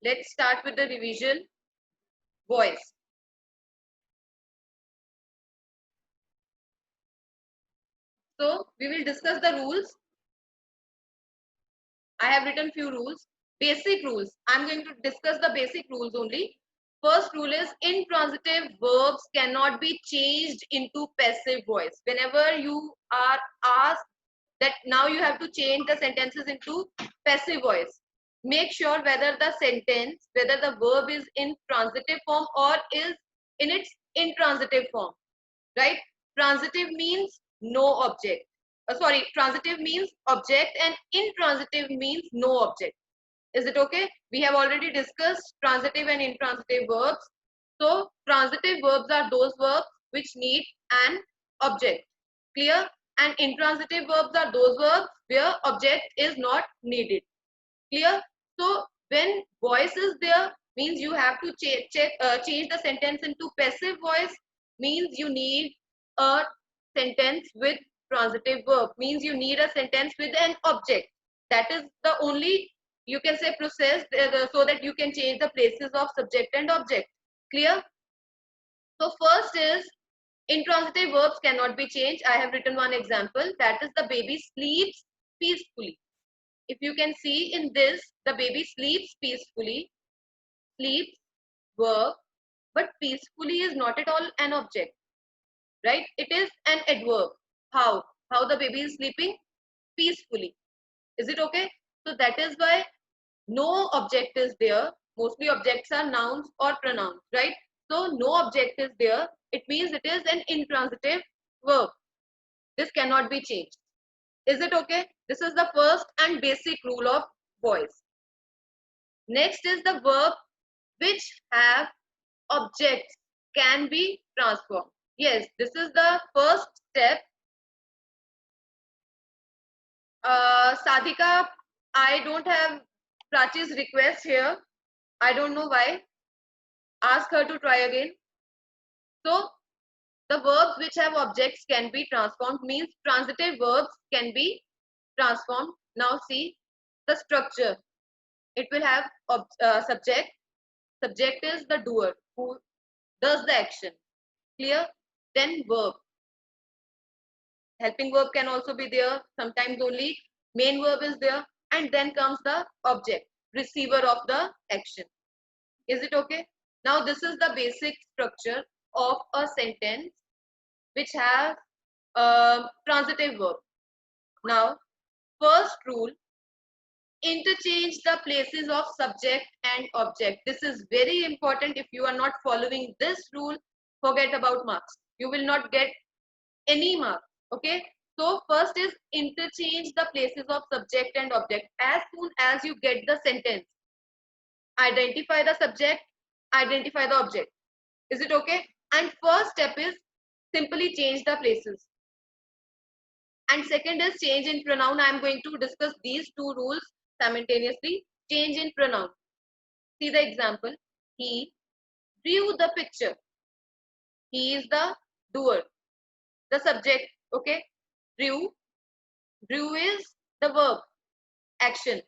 let's start with the revision. Voice. So we will discuss the rules. I have written few rules. Basic rules. I'm going to discuss the basic rules only. First rule is intransitive verbs cannot be changed into passive voice. Whenever you are asked that now you have to change the sentences into passive voice, make sure whether the sentence, whether the verb is in transitive form or is in its intransitive form, right? Transitive means no object. Transitive means object and intransitive means no object. Is it okay? We have already discussed transitive and intransitive verbs. So transitive verbs are those verbs which need an object. Clear? And intransitive verbs are those verbs where object is not needed. Clear? So when voice is there, means you have to change the sentence into passive voice, means you need a sentence with transitive verb, means you need a sentence with an object. That is the only, you can say, process so that you can change the places of subject and object. Clear? So first is intransitive verbs cannot be changed. I have written one example, that is the baby sleeps peacefully. If you can see in this, the baby sleeps peacefully. Sleeps, verb, but peacefully is not at all an object, right? It is an adverb. How? How the baby is sleeping peacefully. Is it okay? So that is why no object is there. Mostly objects are nouns or pronouns, right? So no object is there. It means it is an intransitive verb. This cannot be changed. Is it okay? This is the first and basic rule of voice. Next is the verb which have objects can be transformed. Yes, this is the first step. Sadhika, I don't have Prachi's request here. I don't know why. Ask her to try again. So the verbs which have objects can be transformed means transitive verbs can be transformed. Now see the structure. It will have subject. Subject is the doer who does the action. Clear? Then verb. Helping verb can also be there. Sometimes only main verb is there. And then comes the object, receiver of the action. Is it okay? Now this is the basic structure of a sentence which has transitive verb. Now, first rule, interchange the places of subject and object. This is very important. If you are not following this rule, forget about marks. You will not get any mark. Okay. So first is interchange the places of subject and object. As soon as you get the sentence, identify the subject, identify the object. Is it okay? And first step is simply change the places. And second is change in pronoun. I am going to discuss these two rules simultaneously. Change in pronoun. See the example. He drew the picture. He is the doer. The subject, okay? Drew. Drew is the verb, action.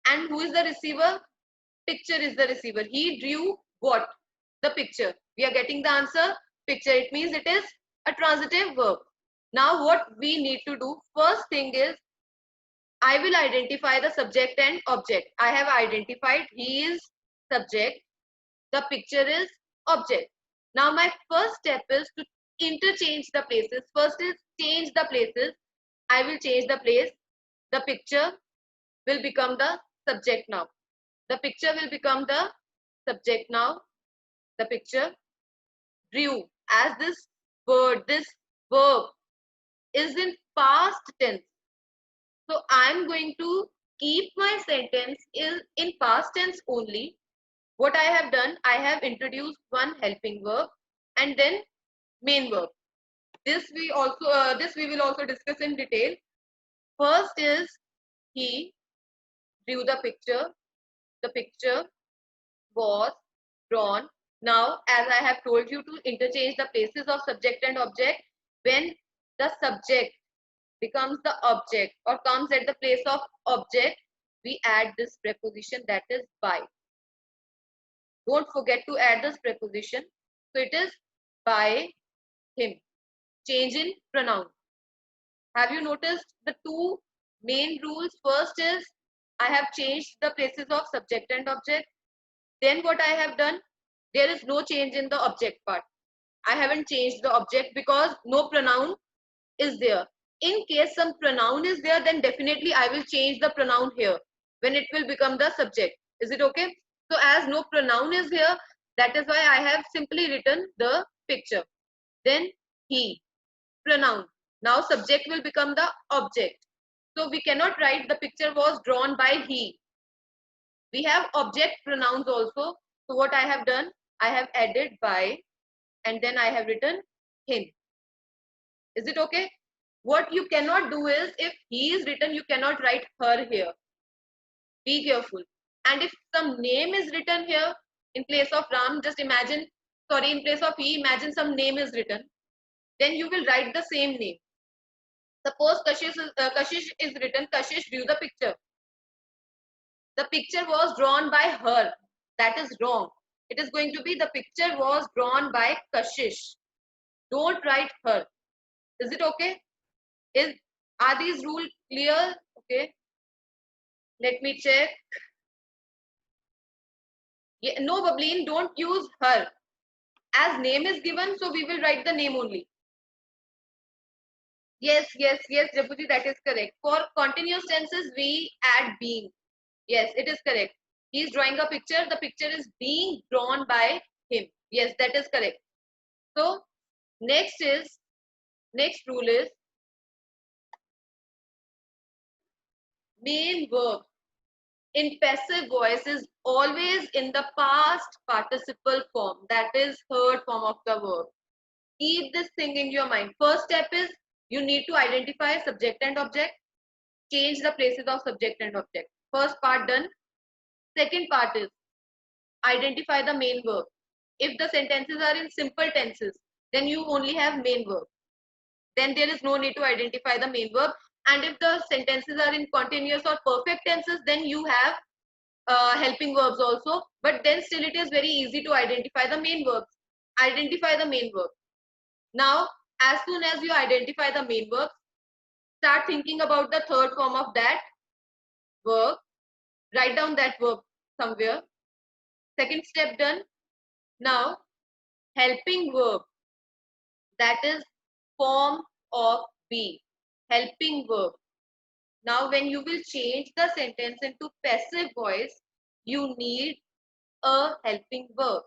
And who is the receiver? Picture is the receiver. He drew what? The picture. We are getting the answer, picture. It means it is a transitive verb. Now what we need to do, first thing is, I will identify the subject and object. I have identified he is subject, the picture is object. Now my first step is to interchange the places. First is change the places. I will change the place. The picture will become the subject now. The picture will become the subject now. The picture drew. As this word, this verb is in past tense. So I am going to keep my sentence in past tense only. What I have done, I have introduced one helping verb and then main verb. This we will also discuss in detail. First is he drew the picture. The picture was drawn. Now, as I have told you to interchange the places of subject and object, when the subject becomes the object or comes at the place of object, we add this preposition, that is by. Don't forget to add this preposition. So it is by him. Change in pronoun. Have you noticed the two main rules? First is I have changed the places of subject and object. Then what I have done, there is no change in the object part. I haven't changed the object because no pronoun is there. In case some pronoun is there, then definitely I will change the pronoun here when it will become the subject. Is it okay? So as no pronoun is here, that is why I have simply written the picture. Then he, pronoun. Now subject will become the object. So we cannot write the picture was drawn by he. We have object pronouns also. So what I have done, I have added by and then I have written him. Is it okay? What you cannot do is if he is written, you cannot write her here. Be careful. And if some name is written here in place of Ram, just imagine, sorry, in place of he, imagine some name is written. Then you will write the same name. Suppose Kashish is written, Kashish drew the picture. The picture was drawn by her. That is wrong. It is going to be the picture was drawn by Kashish. Don't write her. Is it okay? Are these rules clear? Okay. Let me check. Yeah, no, Bableen, don't use her. As name is given, so we will write the name only. Yes, yes, yes, Japuji, that is correct. For continuous tenses, we add being. Yes, it is correct. He is drawing a picture. The picture is being drawn by him. Yes, that is correct. So, next rule is main verb in passive voice is always in the past participle form. That is third form of the verb. Keep this thing in your mind. First step is you need to identify subject and object. Change the places of subject and object. First part done. Second part is identify the main verb. If the sentences are in simple tenses, then you only have main verb. Then there is no need to identify the main verb. And if the sentences are in continuous or perfect tenses, then you have helping verbs also. But then still it is very easy to identify the main verbs. Identify the main verb. Now, as soon as you identify the main verb, start thinking about the third form of that verb. Write down that verb somewhere. Second step done. Now, helping verb. That is form of be. Helping verb. Now, when you will change the sentence into passive voice, you need a helping verb.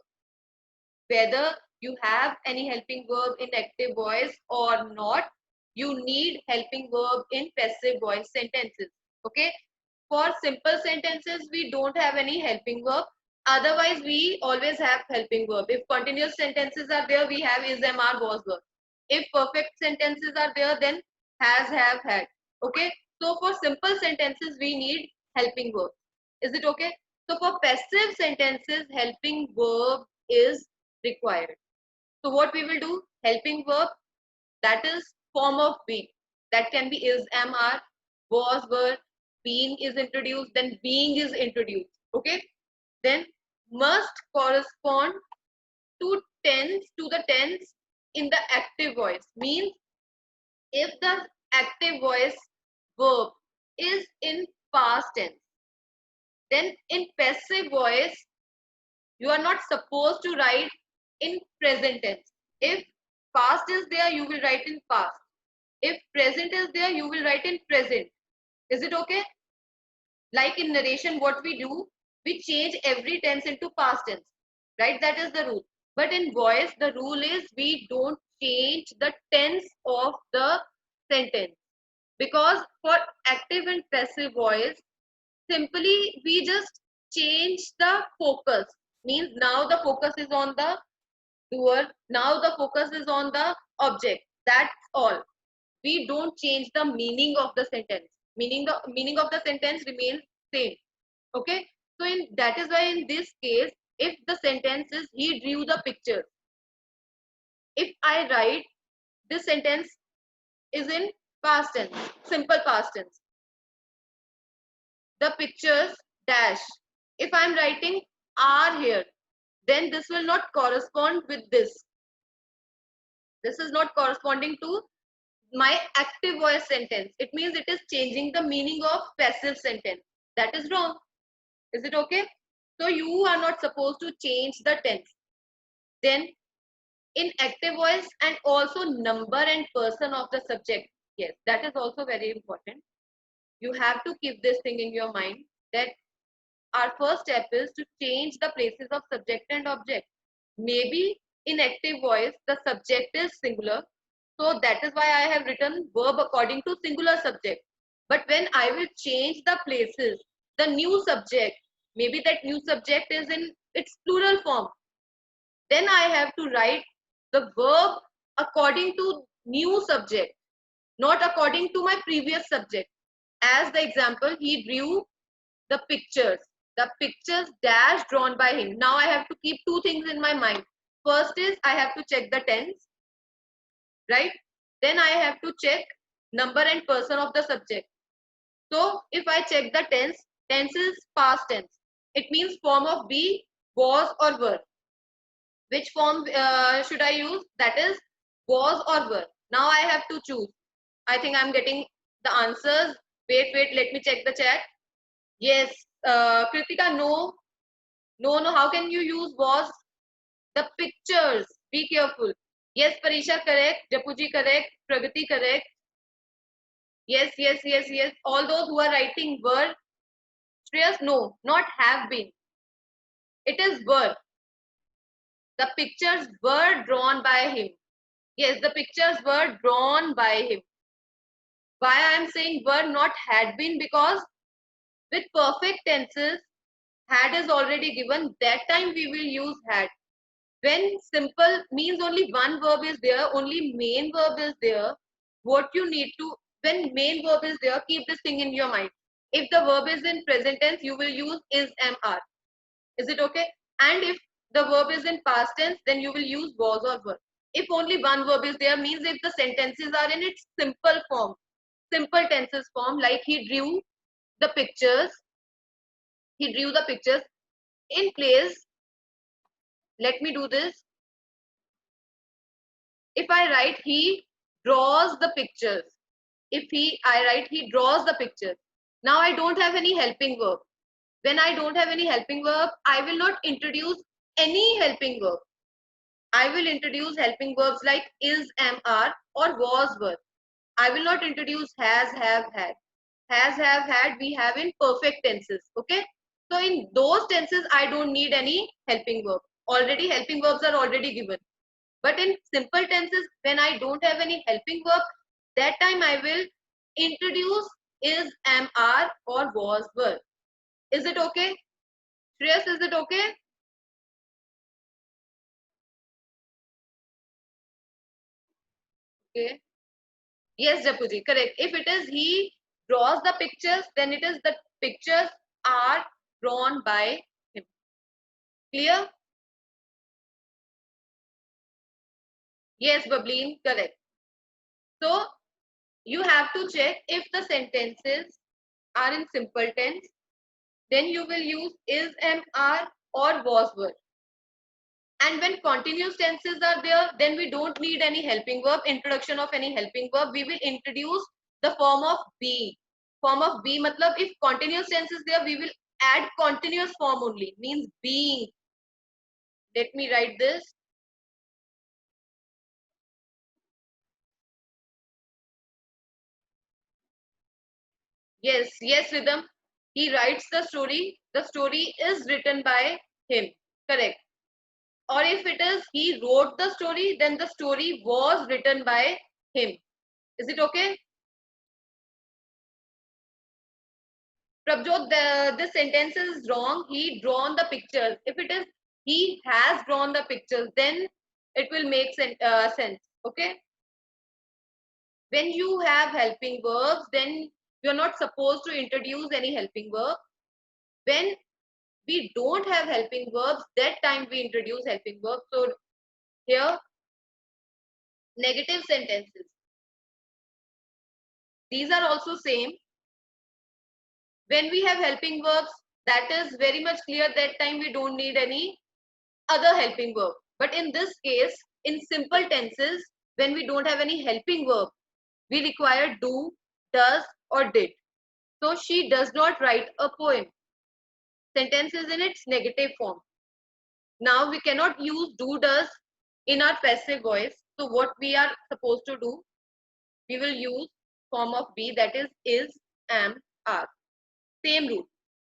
Whether you have any helping verb in active voice or not, you need helping verb in passive voice sentences. Okay? For simple sentences, we don't have any helping verb. Otherwise, we always have helping verb. If continuous sentences are there, we have is, am, are, was, were. If perfect sentences are there, then has, have, had. Okay? So for simple sentences, we need helping verb. Is it okay? So for passive sentences, helping verb is required. So what we will do? Helping verb, that is form of be. That can be is, am, are, was, were. Been is introduced, then being is introduced. Okay? Then must correspond to the tense in the active voice. Means if the active voice verb is in past tense, then in passive voice you are not supposed to write in present tense. If past is there, you will write in past. If present is there, you will write in present. Is it okay? Like in narration, what we do, we change every tense into past tense, right? That is the rule. But in voice, the rule is we don't change the tense of the sentence. Because for active and passive voice, simply we just change the focus. Means now the focus is on the doer, now the focus is on the object. That's all. We don't change the meaning of the sentence. The meaning of the sentence remains same. Okay? So in that is why in this case, if the sentence is he drew the picture, if I write this sentence is in past tense, simple past tense. The pictures dash. If I'm writing are here, then this will not correspond with this. This is not corresponding to my active voice sentence. It means it is changing the meaning of passive sentence. That is wrong. Is it okay? So you are not supposed to change the tense. Then in active voice and also number and person of the subject. Yes, that is also very important. You have to keep this thing in your mind that our first step is to change the places of subject and object. Maybe in active voice, the subject is singular. So that is why I have written verb according to singular subject. But when I will change the places, the new subject, maybe that new subject is in its plural form. Then I have to write the verb according to new subject, not according to my previous subject. As the example, he drew the pictures. The pictures dash drawn by him. Now I have to keep two things in my mind. First is I have to check the tense, right? Then I have to check number and person of the subject. So if I check the tense, tense is past tense. It means form of be, was or were. Which form should I use? That is was or were. Now I have to choose. I think I'm getting the answers. Wait, let me check the chat. Yes, Kritika, no. No, how can you use was? The pictures. Be careful. Yes, Parisha, correct. Japuji, correct. Pragati, correct. Yes. All those who are writing were. Shreyas, no, not have been. It is were. The pictures were drawn by him. Yes, the pictures were drawn by him. Why I am saying were, not had been? Because with perfect tenses, had is already given. That time we will use had. When simple means only one verb is there, only main verb is there, what you need to, when main verb is there, keep this thing in your mind. If the verb is in present tense, you will use is, am, are. Is it okay? And if the verb is in past tense, then you will use was or were. If only one verb is there, means if the sentences are in its simple form, simple tenses form, like the pictures, he drew the pictures. In place, let me do this. If I write he draws the pictures, I write he draws the pictures. Now I don't have any helping verb. When I don't have any helping verb, I will not introduce any helping verb. I will introduce helping verbs like is, am, are or was, were. I will not introduce has, have, had. Has, have, had we have in perfect tenses. Okay. So in those tenses, I don't need any helping verb. Already helping verbs are already given. But in simple tenses, when I don't have any helping verb, that time I will introduce is, am, are or was, were. Is it okay? Shreyas, is it okay? Okay. Yes, Japuji, correct. If it is he draws the pictures, then it is the pictures are drawn by him. Clear? Yes, Bableen, correct. So you have to check if the sentences are in simple tense, then you will use is, am, are or was, were. And when continuous tenses are there, then we don't need any helping verb, introduction of any helping verb. We will introduce the form of be. Form of be, matlab if continuous tense is there, we will add continuous form only, means being. Let me write this. Yes, Rhythm. He writes the story. The story is written by him. Correct. Or if it is he wrote the story, then the story was written by him. Is it okay? Prabjot, this sentence is wrong. He drawn the pictures. If it is he has drawn the pictures, then it will make sense. Okay. When you have helping verbs, then you're not supposed to introduce any helping verb. When we don't have helping verbs, that time we introduce helping verbs. So here, negative sentences. These are also same. When we have helping verbs, that is very much clear. That time we don't need any other helping verb. But in this case, in simple tenses, when we don't have any helping verb, we require do, does, or did. So she does not write a poem. Sentence is in its negative form. Now we cannot use do, does in our passive voice. So what we are supposed to do, we will use form of be, that is, am, are. Same rule.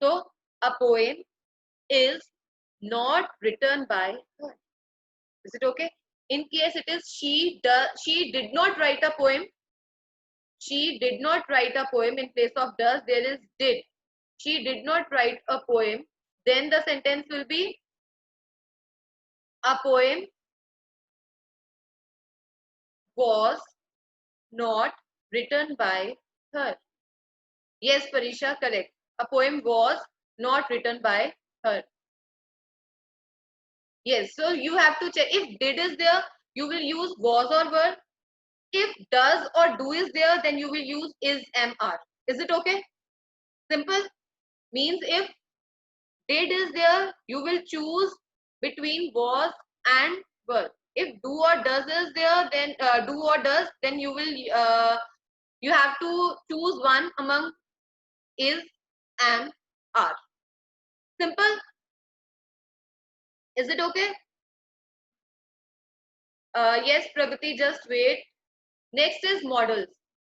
So a poem is not written by her. Is it okay? In case it is she did not write a poem. She did not write a poem. In place of does, there is did. She did not write a poem. Then the sentence will be a poem was not written by her. Yes, Parisha, correct. A poem was not written by her. Yes, so you have to check. If did is there, you will use was or were. If does or do is there, then you will use is, am, are. Is it okay? Simple. Means if did is there, you will choose between was and were. If do or does is there, then do or does, then you have to choose one among is, am, are. Simple. Is it okay? Yes, Pragati, just wait. Next is models.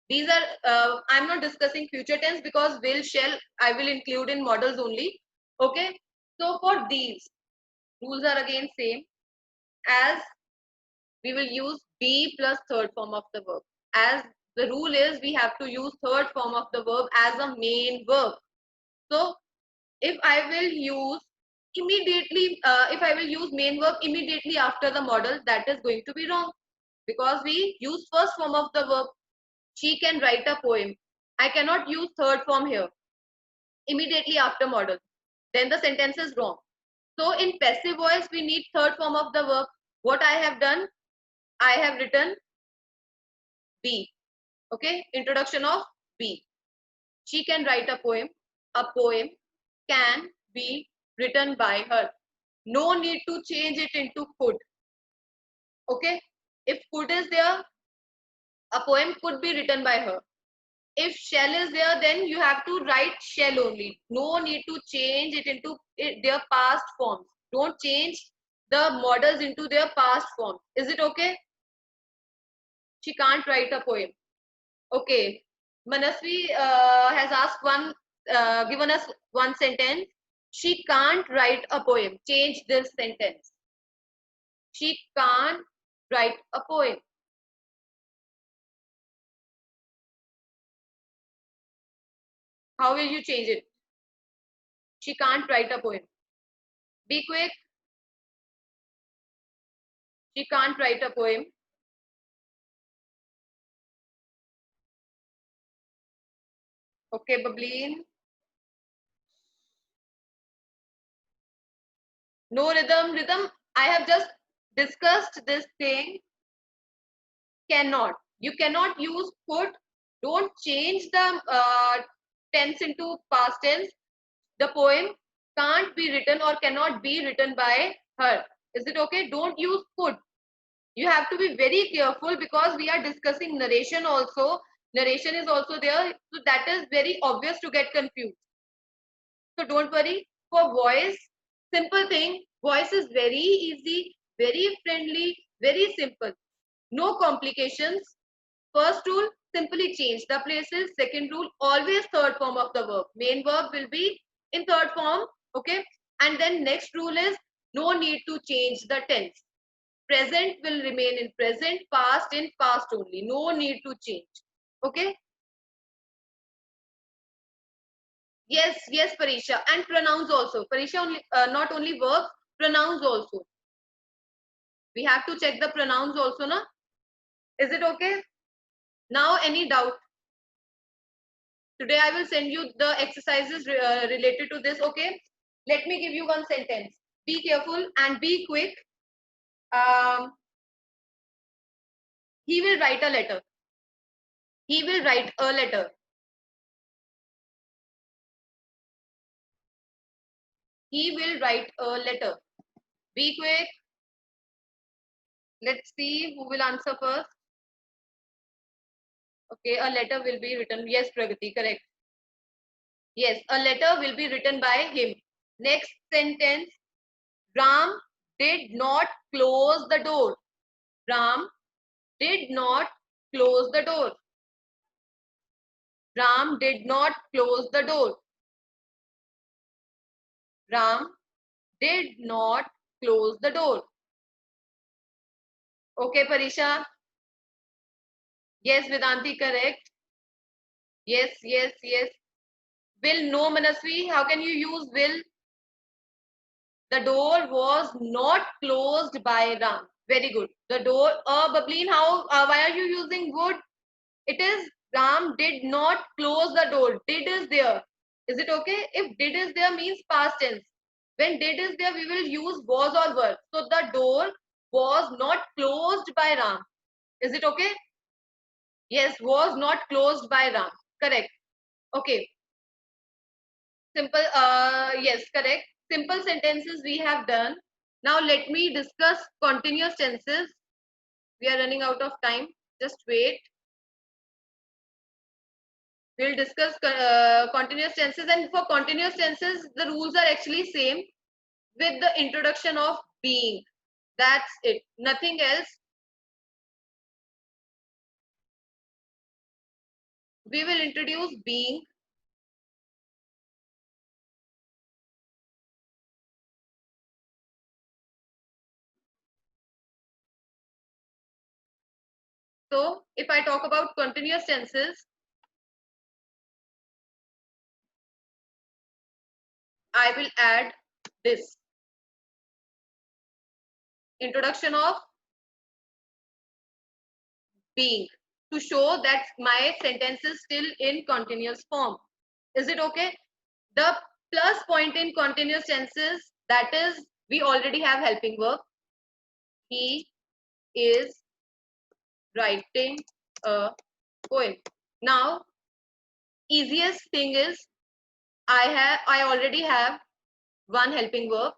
These are, I'm not discussing future tense because will, shall, I will include in models only. Okay. So for these, rules are again same as we will use be plus third form of the verb. As the rule is, we have to use third form of the verb as a main verb. So if I will use immediately, if I will use main verb immediately after the model, that is going to be wrong because we use first form of the verb. She can write a poem. I cannot use third form here immediately after model. Then the sentence is wrong. So in passive voice, we need third form of the verb. What I have done, I have written be. Okay, introduction of be. She can write a poem. A poem can be written by her. No need to change it into could. Okay, if could is there, a poem could be written by her. If shall is there, then you have to write shall only. No need to change it into their past forms. Don't change the models into their past form. Is it okay? She can't write a poem. Okay. Manasvi has asked given us one sentence. She can't write a poem. Change this sentence. She can't write a poem. How will you change it? She can't write a poem. Be quick. She can't write a poem. Okay, Bableen. No rhythm. Rhythm, I have just discussed this thing. Cannot. You cannot use could. Don't change the tense into past tense. The poem can't be written or cannot be written by her. Is it okay? Don't use could. You have to be very careful because we are discussing narration also. Narration is also there. So that is very obvious to get confused. So don't worry. For voice, simple thing. Voice is very easy, very friendly, very simple. No complications. First rule, simply change the places. Second rule, always third form of the verb. Main verb will be in third form. Okay. And then next rule is no need to change the tense. Present will remain in present, past in past only. No need to change. Okay. Yes, yes, Parisha. And pronouns also. Parisha, only, not only verbs, pronouns also. We have to check the pronouns also, na? Is it okay? Now, any doubt? Today, I will send you the exercises related to this, okay? Let me give you one sentence. Be careful and be quick. Um, he will write a letter. He will write a letter. He will write a letter. Be quick. Let's see who will answer first. Okay, a letter will be written. Yes, Pragati, correct. Yes, a letter will be written by him. Next sentence. Ram did not close the door. Ram did not close the door. Ram did not close the door. Ram did not close the door. Okay, Parisha. Yes, Vedanti, correct. Yes, yes, yes. Will, no, Manasvi. How can you use will? The door was not closed by Ram. Very good. The door, Bableen, how, why are you using would? It is Ram did not close the door. Did is there. Is it okay? If did is there means past tense. When did is there, we will use was or were. So the door was not closed by Ram. Is it okay? Yes, was not closed by Ram. Correct. Okay. Simple. Yes, correct. Simple sentences we have done. Now let me discuss continuous tenses. We are running out of time. Just wait. We'll discuss continuous tenses, and for continuous tenses the rules are actually same with the introduction of being. That's it, nothing else. We will introduce being. So if I talk about continuous tenses, I will add this introduction of being to show that my sentence is still in continuous form. Is it okay? The plus point in continuous tenses, that is, we already have helping verb. He is writing a poem. Now, easiest thing is I already have one helping verb.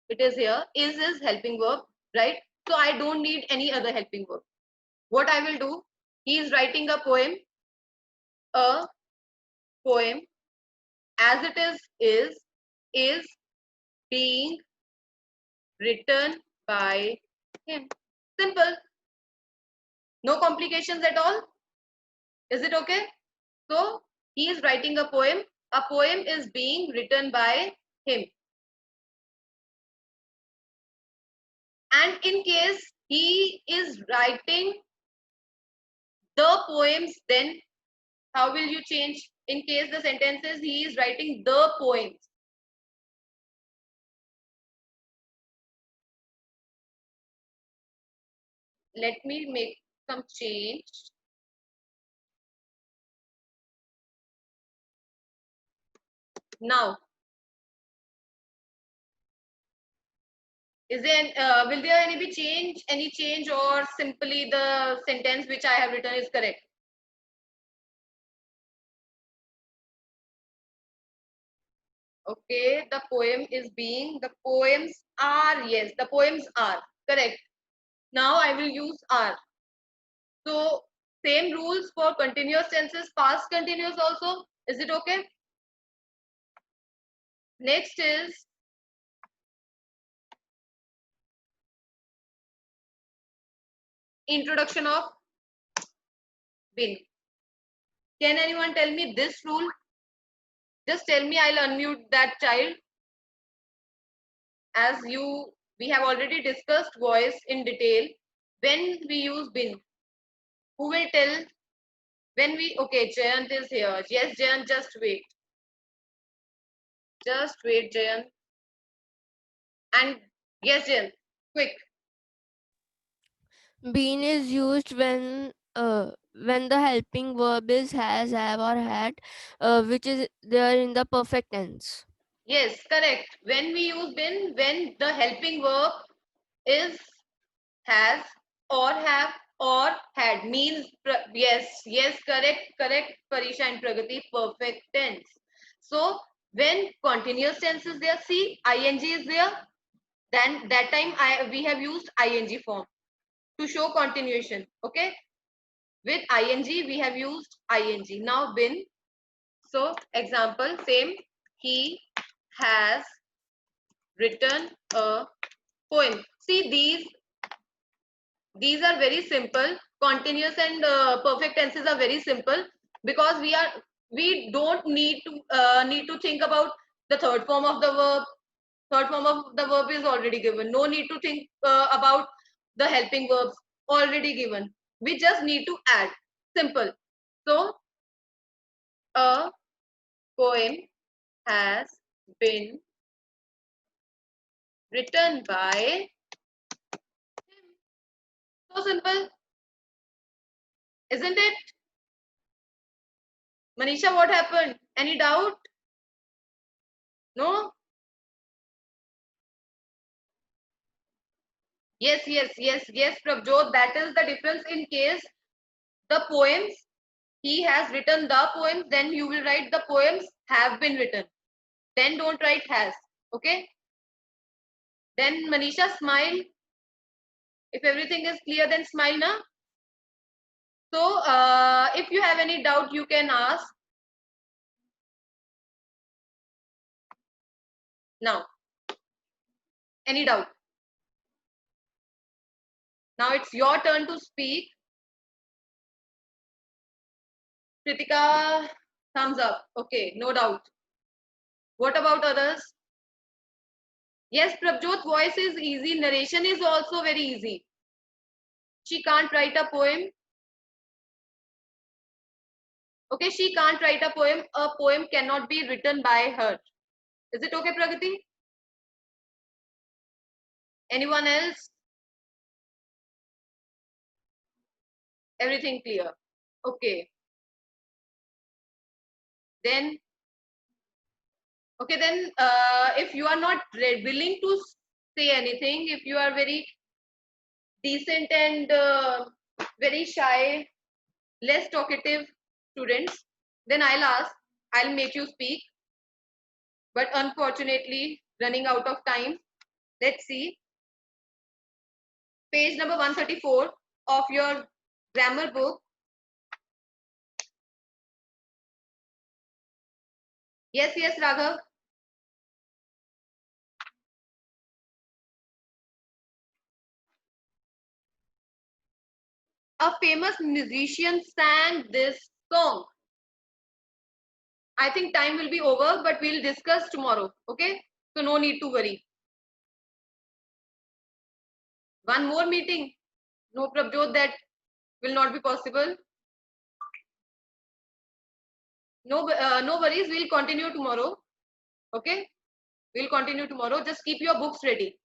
It is here. Is helping verb, right? So I don't need any other helping verb. What I will do, he is writing a poem as it is being written by him. Simple. No complications at all. Is it okay? So he is writing a poem. A poem is being written by him. And in case he is writing the poems, then how will you change? In case the sentence is he is writing the poems. Let me make some change. Now, is there will there any change, or simply the sentence which I have written is correct? Okay, the poems are, yes, the poems are correct. Now I will use are. So same rules for continuous tenses, past continuous also. Is it okay? Next is introduction of been. Can anyone tell me this rule? Just tell me, I'll unmute that child. As we have already discussed voice in detail. When we use been, who will tell? When we, okay, Jayant is here. Yes, Jayant, just wait. Just wait, Jayant. And yes, Jayant, quick. Been is used when the helping verb is has, have, or had, which is there in the perfect tense. Yes, correct. When we use been, when the helping verb is has or have or had, means yes, yes, correct, Parisha and Pragati, perfect tense. So when continuous tense is there, see, ing is there. Then that time we have used ing form to show continuation. Okay, with ing we have used ing. Now been. So example same, he has written a poem. See, these are very simple. Continuous and perfect tenses are very simple, because we don't need to think about the third form of the verb. Third form of the verb is already given. No need to think about the helping verbs, already given. We just need to add. Simple. So a poem has been written by him. So simple, isn't it? Manisha, what happened? Any doubt? No? Yes, Prabjot. That is the difference. In case the poems, he has written the poems, then you will write the poems have been written. Then don't write has. Okay? Then Manisha, smile. If everything is clear, then smile, na? So, if you have any doubt, you can ask. Now, any doubt? Now it's your turn to speak. Kritika, thumbs up. Okay, no doubt. What about others? Yes, Prabjot, voice is easy. Narration is also very easy. She can't write a poem. Okay, she can't write a poem. A poem cannot be written by her. Is it okay, Pragati? Anyone else? Everything clear. Okay. Then, okay, then if you are not willing to say anything, if you are very decent and very shy, less talkative students, then I'll make you speak. But unfortunately, running out of time. Let's see. Page number 134 of your grammar book. Yes, Raghav. A famous musician sang this song. I think time will be over, but we'll discuss tomorrow. Okay? So no need to worry. One more meeting. No, Prabjot, that will not be possible. No, no worries. We'll continue tomorrow. Okay? We'll continue tomorrow. Just keep your books ready.